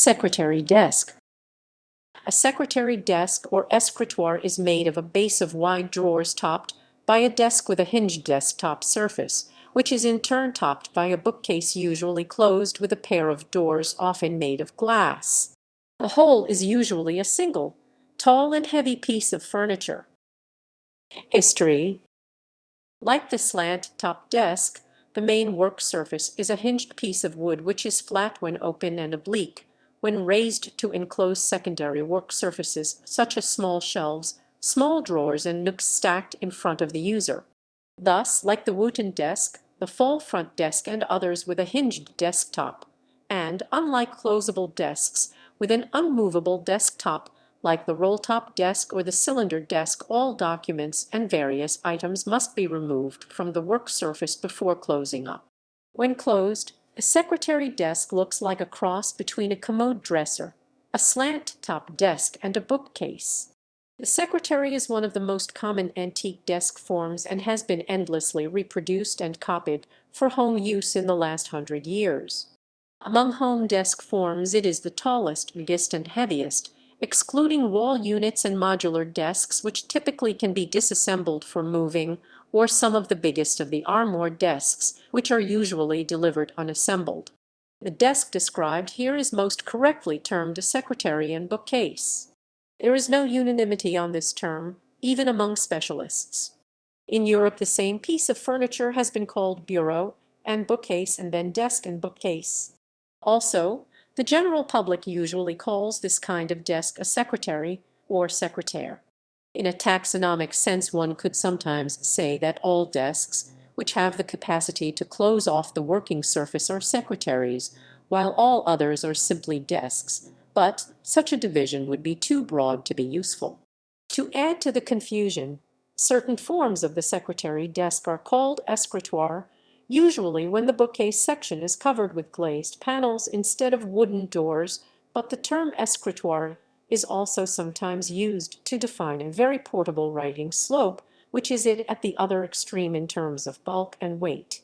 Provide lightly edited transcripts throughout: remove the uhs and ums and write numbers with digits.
Secretary desk. A secretary desk or escritoire is made of a base of wide drawers topped by a desk with a hinged desktop surface, which is in turn topped by a bookcase usually closed with a pair of doors often made of glass. The whole is usually a single, tall and heavy piece of furniture. History. Like the slant-top desk, the main work surface is a hinged piece of wood which is flat when open and oblique when raised to enclose secondary work surfaces such as small shelves, small drawers, and nooks stacked in front of the user. Thus, like the Wooten desk, the fall front desk and others with a hinged desktop, and, unlike closable desks, with an unmovable desktop, like the roll-top desk or the cylinder desk, all documents and various items must be removed from the work surface before closing up. When closed, a secretary desk looks like a cross between a commode dresser, a slant-top desk, and a bookcase. The secretary is one of the most common antique desk forms and has been endlessly reproduced and copied for home use in the last 100 years. Among home desk forms, it is the tallest, biggest, and heaviest, excluding wall units and modular desks, which typically can be disassembled for moving, or some of the biggest of the armoire desks, which are usually delivered unassembled. The desk described here is most correctly termed a secretary and bookcase. There is no unanimity on this term, even among specialists. In Europe, the same piece of furniture has been called bureau and bookcase, and then desk and bookcase. Also, the general public usually calls this kind of desk a secretary or secretaire. In a taxonomic sense, one could sometimes say that all desks, which have the capacity to close off the working surface, are secretaries, while all others are simply desks, but such a division would be too broad to be useful. To add to the confusion, certain forms of the secretary desk are called escritoire, usually when the bookcase section is covered with glazed panels instead of wooden doors, but the term escritoire is also sometimes used to define a very portable writing slope, which is it at the other extreme in terms of bulk and weight.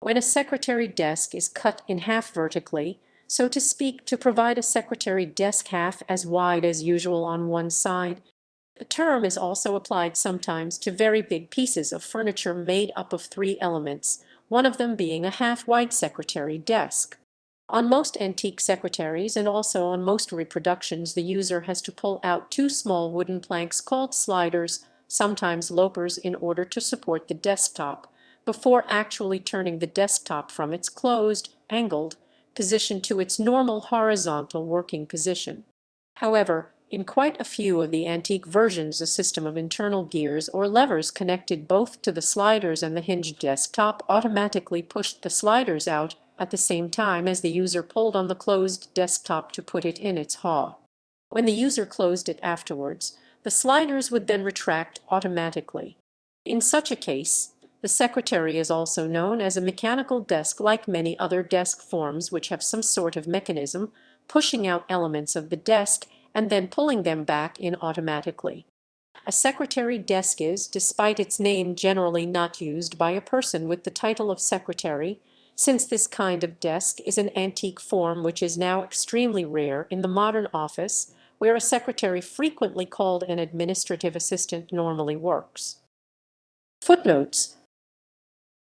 When a secretary desk is cut in half vertically, so to speak, to provide a secretary desk half as wide as usual on one side, the term is also applied sometimes to very big pieces of furniture made up of 3 elements, one of them being a half-wide secretary desk. On most antique secretaries and also on most reproductions, the user has to pull out 2 small wooden planks called sliders, sometimes loopers, in order to support the desktop, before actually turning the desktop from its closed, angled position to its normal horizontal working position. However, in quite a few of the antique versions, a system of internal gears or levers connected both to the sliders and the hinged desktop automatically pushed the sliders out at the same time as the user pulled on the closed desktop to put it in its haul. When the user closed it afterwards, the sliders would then retract automatically. In such a case, the secretary is also known as a mechanical desk, like many other desk forms which have some sort of mechanism pushing out elements of the desk and then pulling them back in automatically. A secretary desk is, despite its name, generally not used by a person with the title of secretary, since this kind of desk is an antique form which is now extremely rare in the modern office, where a secretary, frequently called an administrative assistant, normally works. Footnotes.